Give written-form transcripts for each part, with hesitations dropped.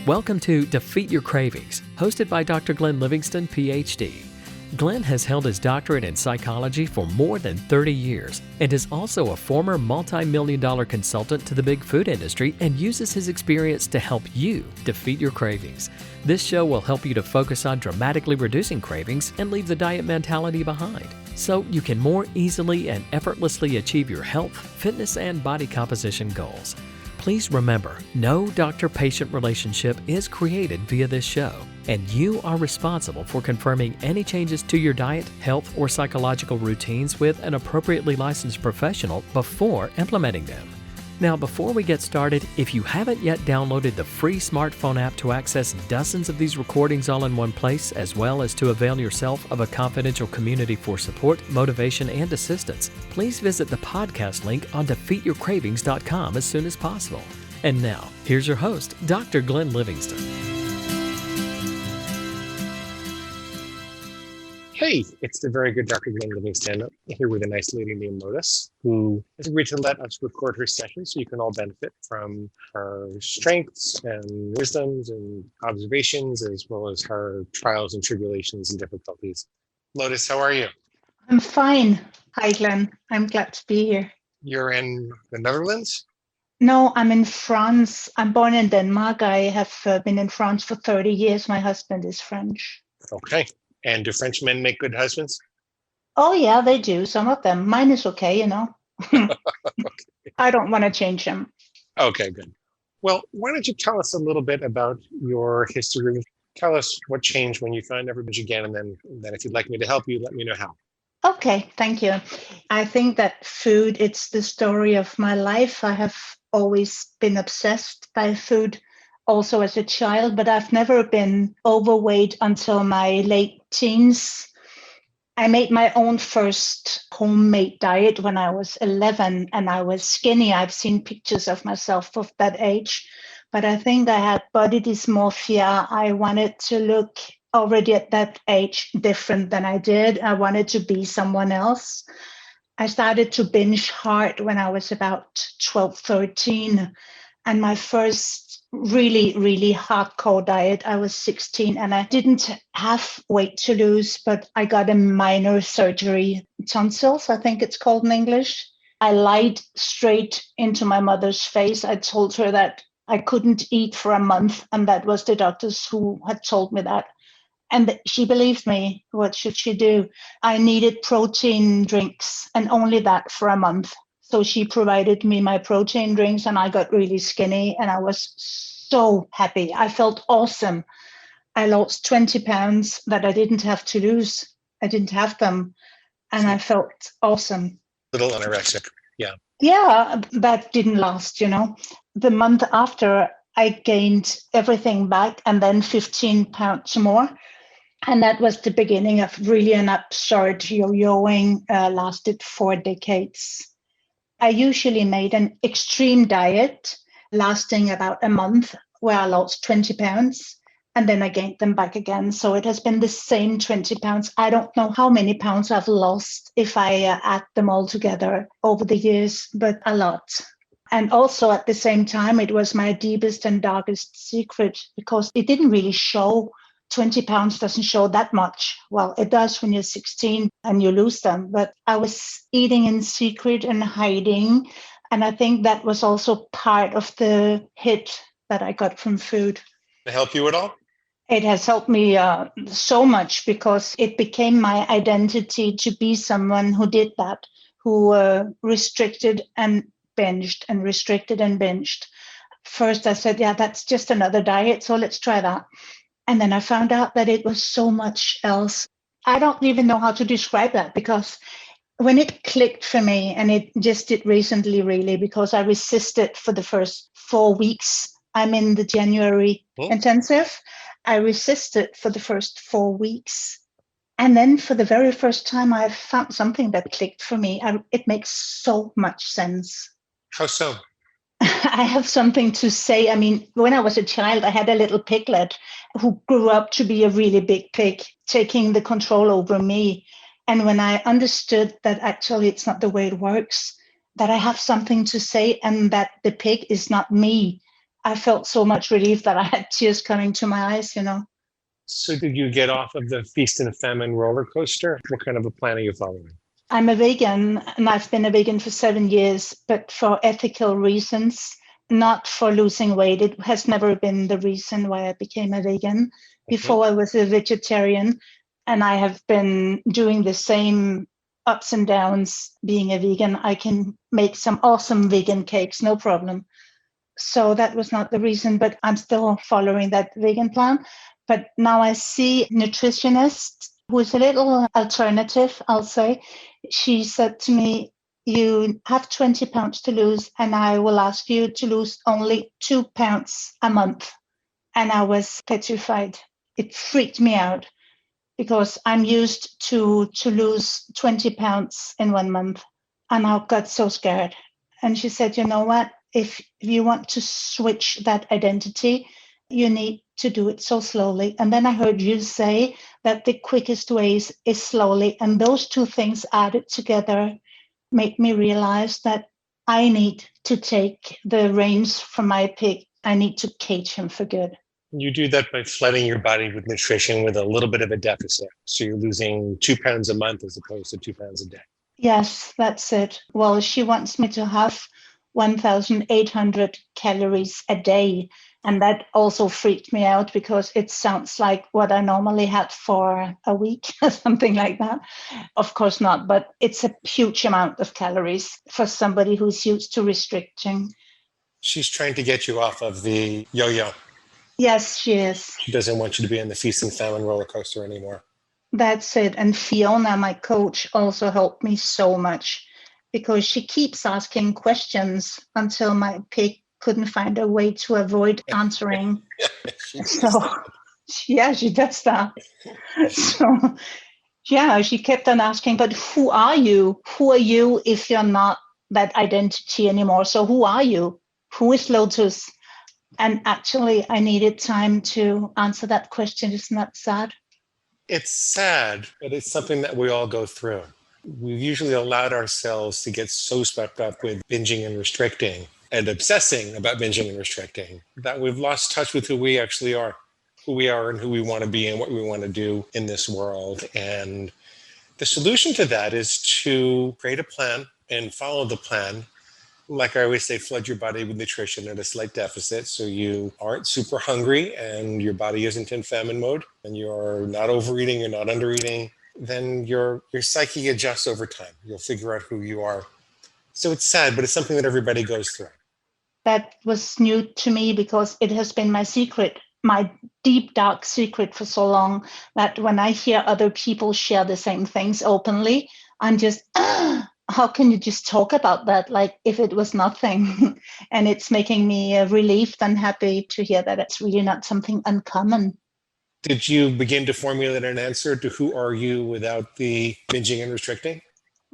Welcome to Defeat Your Cravings, hosted by Dr. Glenn Livingston, PhD. Glenn has held his doctorate in psychology for more than 30 years and is also a former multi-million-dollar consultant to the big food industry and uses his experience to help you defeat your cravings. This show will help you to focus on dramatically reducing cravings and leave the diet mentality behind, so you can more easily and effortlessly achieve your health, fitness, and body composition goals. Please remember, no doctor-patient relationship is created via this show, and you are responsible for confirming any changes to your diet, health, or psychological routines with an appropriately licensed professional before implementing them. Now, before we get started, if you haven't yet downloaded the free smartphone app to access dozens of these recordings all in one place, as well as to avail yourself of a confidential community for support, motivation, and assistance, please visit the podcast link on defeatyourcravings.com as soon as possible. And now, here's your host, Dr. Glenn Livingston. Hey, it's the very good Dr. Glenn Livingston here with a nice lady named Lotus, who has agreed to let us record her session so you can all benefit from her strengths and wisdoms and observations, as well as her trials and tribulations and difficulties. Lotus, how are you? I'm fine. Hi, Glenn. I'm glad to be here. You're in the Netherlands? No, I'm in France. I'm born in Denmark. I have been in France for 30 years. My husband is French. Okay. And do French men make good husbands? Oh, yeah, they do. Some of them. Mine is okay, you know. Okay. I don't want to change them. Okay, good. Well, why don't you tell us a little bit about your history? Tell us what changed when you found Everbridge again, and then if you'd like me to help you, let me know how. Okay, thank you. I think that food, it's the story of my life. I have always been obsessed by food, also as a child, but I've never been overweight until my late teens. I made my own first homemade diet when I was 11 and I was skinny. I've seen pictures of myself of that age, but I think I had body dysmorphia. I wanted to look already at that age different than I did. I wanted to be someone else. I started to binge hard when I was about 12, 13. And my first really hardcore diet, I was 16 and I didn't have weight to lose, but I got a minor surgery, tonsils, I think it's called in English. I lied straight into my mother's face. I told her that I couldn't eat for a month, and that was the doctors who had told me that. And she believed me. What should she do? I needed protein drinks, and only that for a month. So she provided me my protein drinks and I got really skinny and I was so happy. I felt awesome. I lost 20 pounds that I didn't have to lose. I didn't have them and I felt awesome. Little anorexic, yeah. Yeah, that didn't last, you know. The month after I gained everything back and then 15 pounds more. And that was the beginning of really an absurd yo-yoing, lasted 4 decades. I usually made an extreme diet lasting about a month where I lost 20 pounds and then I gained them back again. So it has been the same 20 pounds. I don't know how many pounds I've lost if I add them all together over the years, but a lot. And also at the same time, it was my deepest and darkest secret because it didn't really show. 20 pounds doesn't show that much. Well, it does when you're 16 and you lose them. But I was eating in secret and hiding. And I think that was also part of the hit that I got from food. To help you at all? It has helped me so much because it became my identity to be someone who did that, who restricted and binged and restricted and binged. First, I said, yeah, that's just another diet. So let's try that. And then I found out that it was so much else. I don't even know how to describe that because when it clicked for me, and it just did recently, really, because I resisted for the first 4 weeks. I'm in the January intensive. I resisted for the first 4 weeks. And then for the very first time, I found something that clicked for me. It makes so much sense. How so? I have something to say. I mean, when I was a child, I had a little piglet who grew up to be a really big pig, taking the control over me. And when I understood that actually it's not the way it works, that I have something to say and that the pig is not me, I felt so much relief that I had tears coming to my eyes. So did you get off of the feast and famine roller coaster? What kind of a plan are you following? I'm a vegan and I've been a vegan for 7 years, but for ethical reasons, not for losing weight. It has never been the reason why I became a vegan. Before I was a vegetarian, and I have been doing the same ups and downs being a vegan. I can make some awesome vegan cakes, no problem. So that was not the reason, but I'm still following that vegan plan. But now I see nutritionist who is a little alternative, I'll say. She said to me, you have 20 pounds to lose, and I will ask you to lose only 2 pounds a month. And I was petrified. It freaked me out because I'm used to lose 20 pounds in 1 month. And I got so scared. And she said, you know what? If you want to switch that identity, you need to do it so slowly. And then I heard you say that the quickest way is slowly. And those two things added together make me realize that I need to take the reins from my pig. I need to cage him for good. You do that by flooding your body with nutrition with a little bit of a deficit. So you're losing 2 pounds a month as opposed to 2 pounds a day. Yes, that's it. Well, she wants me to have 1,800 calories a day. And that also freaked me out because it sounds like what I normally had for a week or something like that. Of course not, but it's a huge amount of calories for somebody who's used to restricting. She's trying to get you off of the yo-yo. Yes, she is. She doesn't want you to be on the feast and famine roller coaster anymore. That's it. And Fiona, my coach, also helped me so much because she keeps asking questions until my pig couldn't find a way to avoid answering. Yeah, she does that. So, yeah, she kept on asking, but who are you? Who are you if you're not that identity anymore? So who are you? Who is Lotus? And actually, I needed time to answer that question. Isn't that sad? It's sad, but it's something that we all go through. We've usually allowed ourselves to get so swept up with binging and restricting and obsessing about binging and restricting that we've lost touch with who we actually are, who we are and who we want to be and what we want to do in this world. And the solution to that is to create a plan and follow the plan. Like I always say, flood your body with nutrition at a slight deficit so you aren't super hungry and your body isn't in famine mode and you're not overeating, you're not undereating. Then your psyche adjusts over time. You'll figure out who you are. So it's sad, but it's something that everybody goes through. That was new to me because it has been my secret, my deep, dark secret for so long that when I hear other people share the same things openly, I'm just, how can you just talk about that like if it was nothing? And it's making me relieved and happy to hear that it's really not something uncommon. Did you begin to formulate an answer to who are you without the binging and restricting?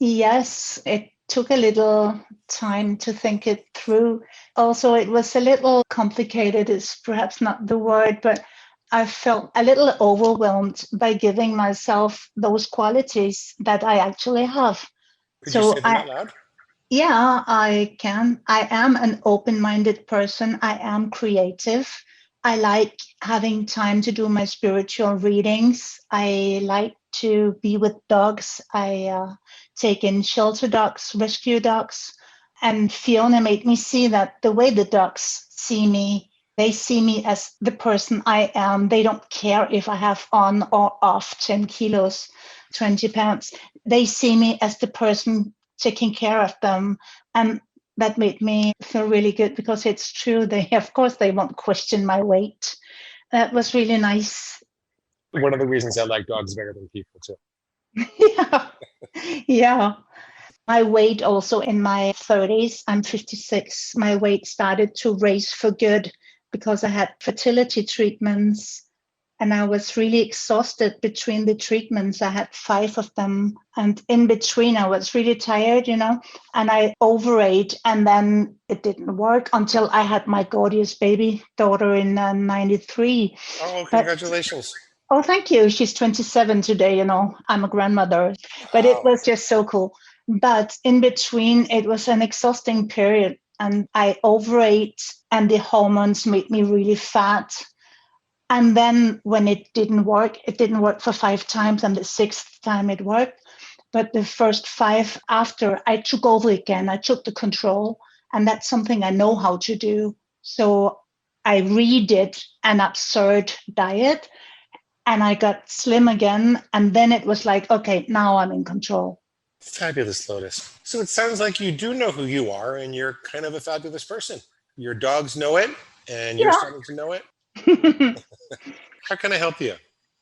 Yes, it took a little time to think it through. Also, it was a little complicated, is perhaps not the word, but I felt a little overwhelmed by giving myself those qualities that I actually have. Could you say them out loud? Yeah, I can. I am an open-minded person. I am creative. I like having time to do my spiritual readings. I like to be with dogs. I take in shelter dogs, rescue dogs. And Fiona made me see that the way the dogs see me, they see me as the person I am. They don't care if I have on or off 10 kilos, 20 pounds. They see me as the person taking care of them. And that made me feel really good because it's true. Of course, they won't question my weight. That was really nice. One of the reasons I like dogs better than people too. Yeah. Yeah. My weight also in my 30s, I'm 56. My weight started to raise for good because I had fertility treatments and I was really exhausted between the treatments. I had 5 of them. And in between, I was really tired, and I overate. And then it didn't work until I had my gorgeous baby daughter in 93. Oh, congratulations. Oh, thank you. She's 27 today, I'm a grandmother. But Wow. It was just so cool. But in between, it was an exhausting period. and I overate, and the hormones made me really fat. And then when it didn't work for 5 times, and the sixth time it worked. But the first 5 after, I took over again. I took the control, and that's something I know how to do. So I redid an absurd diet, and I got slim again. And then it was like, okay, now I'm in control. Fabulous, Lotus. So it sounds like you do know who you are, and you're kind of a fabulous person. Your dogs know it, and you're starting to know it. How can I help you?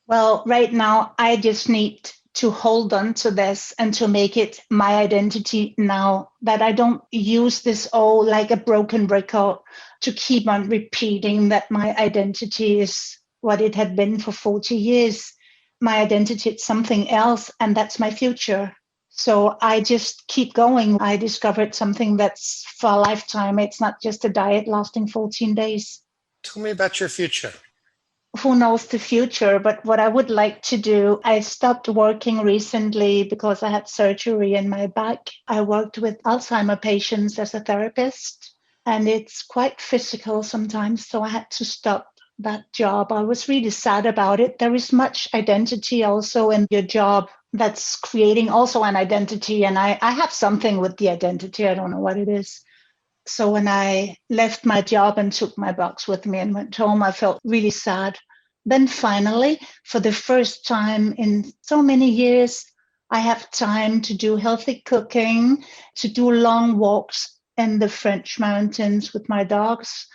Well, right now, I just need to hold on to this and to make it my identity now, that I don't use this all like a broken record to keep on repeating that my identity is what it had been for 40 years. My identity is something else, and that's my future. So I just keep going. I discovered something that's for a lifetime. It's not just a diet lasting 14 days. Tell me about your future. Who knows the future? But what I would like to do, I stopped working recently because I had surgery in my back. I worked with Alzheimer patients as a therapist, and it's quite physical sometimes. So I had to stop that job. I was really sad about it. There is much identity also in your job that's creating also an identity. And I have something with the identity. I don't know what it is. So when I left my job and took my box with me and went home, I felt really sad. Then finally, for the first time in so many years, I have time to do healthy cooking, to do long walks in the French mountains with my dogs.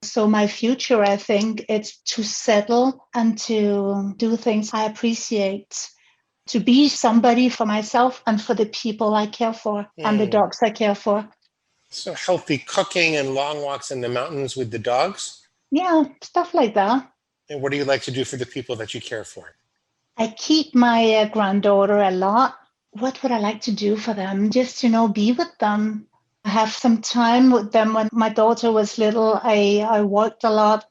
So my future, I think, it's to settle and to do things I appreciate, to be somebody for myself and for the people I care for and the dogs I care for. So healthy cooking and long walks in the mountains with the dogs? Yeah, stuff like that. And what do you like to do for the people that you care for? I keep my granddaughter a lot. What would I like to do for them? Just, be with them. I have some time with them. When my daughter was little, I worked a lot.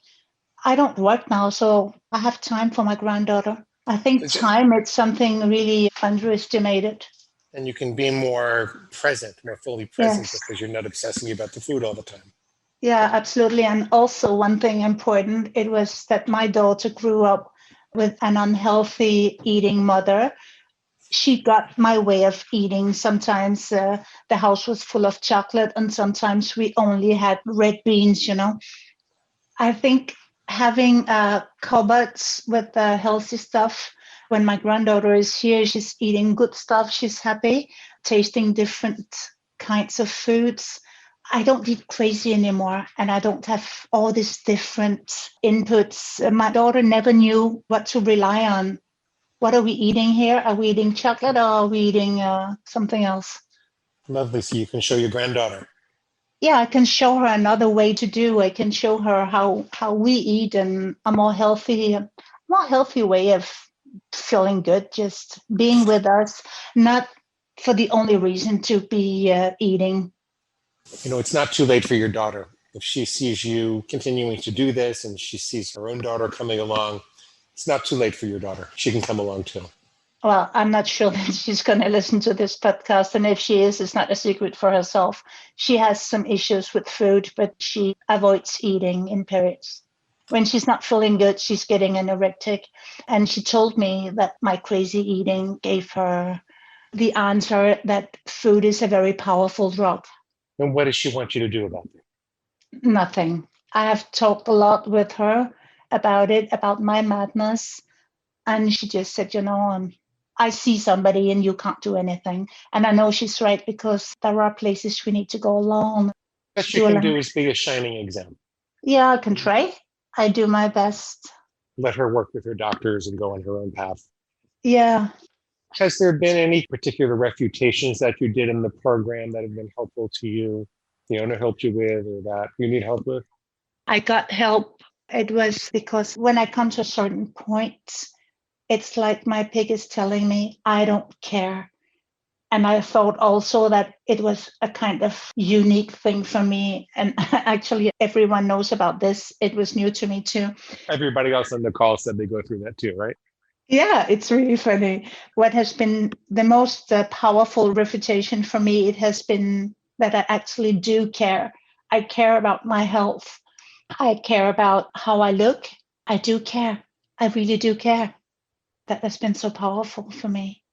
I don't work now, so I have time for my granddaughter. I think time is something really underestimated. And you can be more present, more fully present, Yes. because you're not obsessing about the food all the time. Yeah, absolutely. And also one thing important, it was that my daughter grew up with an unhealthy eating mother. She got my way of eating. Sometimes the house was full of chocolate, and sometimes we only had red beans, I think having cupboards with healthy stuff, when my granddaughter is here, she's eating good stuff. She's happy, tasting different kinds of foods. I don't eat crazy anymore, and I don't have all these different inputs. My daughter never knew what to rely on. What are we eating here? Are we eating chocolate, or are we eating something else? Lovely. So you can show your granddaughter. Yeah, I can show her another way to do. I can show her how we eat, and a more healthy way of feeling good, just being with us, not for the only reason to be eating. It's not too late for your daughter. If she sees you continuing to do this and she sees her own daughter coming along, it's not too late for your daughter. She can come along too. Well, I'm not sure that she's going to listen to this podcast. And if she is, it's not a secret for herself. She has some issues with food, but she avoids eating in periods. When she's not feeling good, she's getting anorectic. And she told me that my crazy eating gave her the answer that food is a very powerful drug. And what does she want you to do about it? Nothing. I have talked a lot with her about it, about my madness. And she just said, I see somebody and you can't do anything. And I know she's right, because there are places we need to go alone. Best you can do is be a shining example. Yeah, I can try. I do my best. Let her work with her doctors and go on her own path. Yeah. Has there been any particular refutations that you did in the program that have been helpful to you? The owner helped you with, or that you need help with? I got help. It was because when I come to a certain point, it's like my pig is telling me, I don't care. And I thought also that it was a kind of unique thing for me. And actually, everyone knows about this. It was new to me too. Everybody else on the call said they go through that too, right? Yeah, it's really funny. What has been the most powerful refutation for me, it has been that I actually do care. I care about my health. I care about how I look. I do care. I really do care. That has been so powerful for me.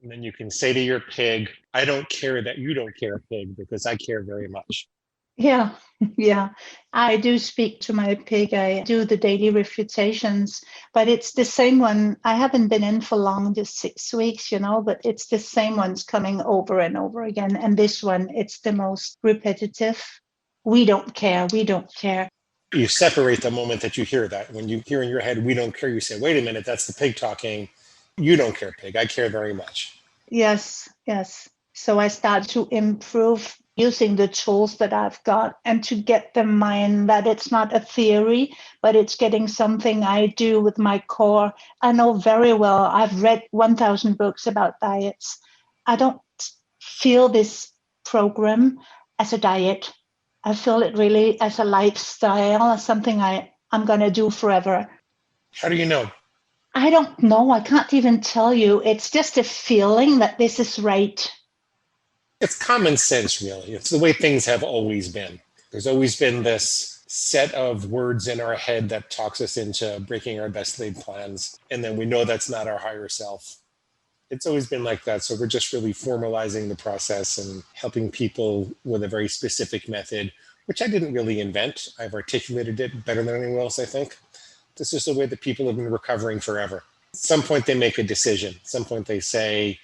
And then you can say to your pig, I don't care that you don't care, pig, because I care very much. Yeah, yeah. I do speak to my pig. I do the daily refutations, but it's the same one. I haven't been in for long, just 6 weeks, but it's the same ones coming over and over again. And this one, it's the most repetitive. We don't care. We don't care. You separate the moment that you hear that. When you hear in your head, we don't care, you say, wait a minute, that's the pig talking. You don't care, pig. I care very much. Yes, yes. So I start to improve using the tools that I've got and to get the mind that it's not a theory, but it's getting something I do with my core. I know very well. I've read 1,000 books about diets. I don't feel this program as a diet. I feel it really as a lifestyle, as something I'm going to do forever. How do you know? I don't know. I can't even tell you. It's just a feeling that this is right. It's common sense, really. It's the way things have always been. There's always been this set of words in our head that talks us into breaking our best laid plans. And then we know that's not our higher self. It's always been like that. So we're just really formalizing the process and helping people with a very specific method, which I didn't really invent. I've articulated it better than anyone else, I think. This is the way that people have been recovering forever. At some point they make a decision. At some point they say,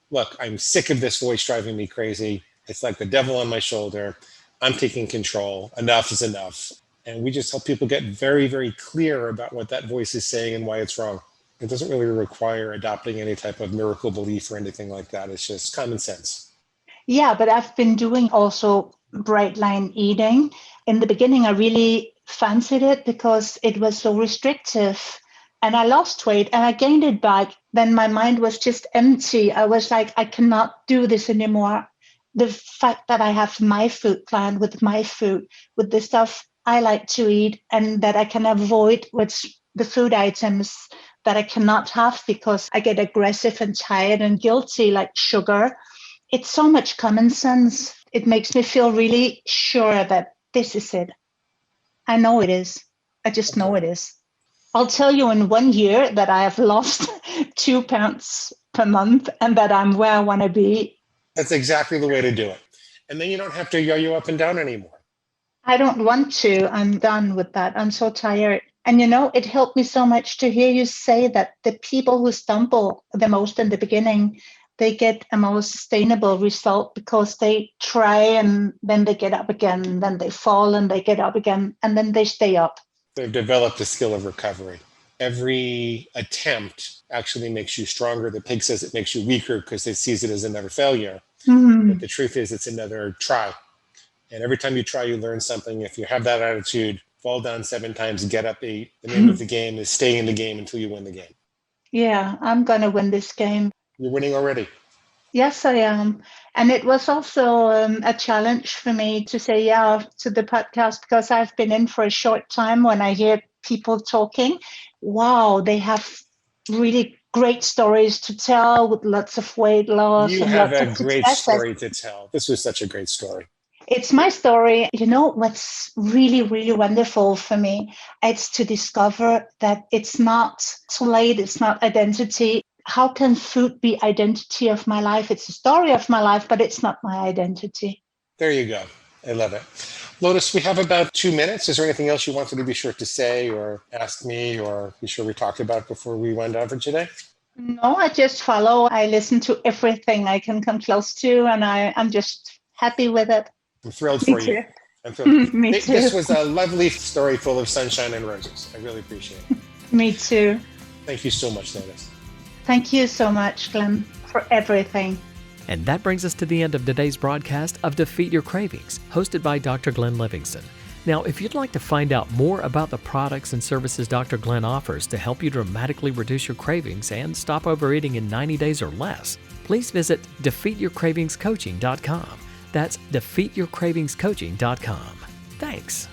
look, I'm sick of this voice driving me crazy. It's like the devil on my shoulder. I'm taking control. Enough is enough. And we just help people get very, very clear about what that voice is saying and why it's wrong. It doesn't really require adopting any type of miracle belief or anything like that. It's just common sense. Yeah, but I've been doing also bright line eating. In the beginning, I really fancied it because it was so restrictive. And I lost weight and I gained it back. Then my mind was just empty. I was like, I cannot do this anymore. The fact that I have my food plan with my food, with the stuff I like to eat, and that I can avoid with the food items that I cannot have because I get aggressive and tired and guilty, like sugar. It's so much common sense. It makes me feel really sure that this is it. I know it is. I just know it is. I'll tell you in 1 year that I have lost 2 pounds per month and that I'm where I want to be. That's exactly the way to do it. And then you don't have to yo-yo up and down anymore. I don't want to. I'm done with that. I'm so tired. And it helped me so much to hear you say that the people who stumble the most in the beginning, they get a more sustainable result because they try and then they get up again, then they fall and they get up again, and then they stay up. They've developed a skill of recovery. Every attempt actually makes you stronger. The pig says it makes you weaker because it sees it as another failure. But the truth is it's another try. And every time you try, you learn something. If you have that attitude, fall down 7 times, get up 8. The name of the game is stay in the game until you win the game. Yeah, I'm going to win this game. You're winning already. Yes, I am. And it was also a challenge for me to say yeah to the podcast because I've been in for a short time. When I hear people talking, wow, they have really great stories to tell with lots of weight loss. You and have lots a of great successes. story to tell. This was such a great story. It's my story. What's really, really wonderful for me? It's to discover that it's not too late. It's not identity. How can food be identity of my life? It's a story of my life, but it's not my identity. There you go. I love it. Lotus, we have about 2 minutes. Is there anything else you wanted to be sure to say or ask me or be sure we talked about before we wind down for today? No, I just follow. I listen to everything I can come close to, and I'm just happy with it. I'm thrilled for you. I'm thrilled. Me too. This was a lovely story full of sunshine and roses. I really appreciate it. Me too. Thank you so much, Lotus. Thank you so much, Glenn, for everything. And that brings us to the end of today's broadcast of Defeat Your Cravings, hosted by Dr. Glenn Livingston. Now, if you'd like to find out more about the products and services Dr. Glenn offers to help you dramatically reduce your cravings and stop overeating in 90 days or less, please visit defeatyourcravingscoaching.com. That's defeatyourcravingscoaching.com. Thanks.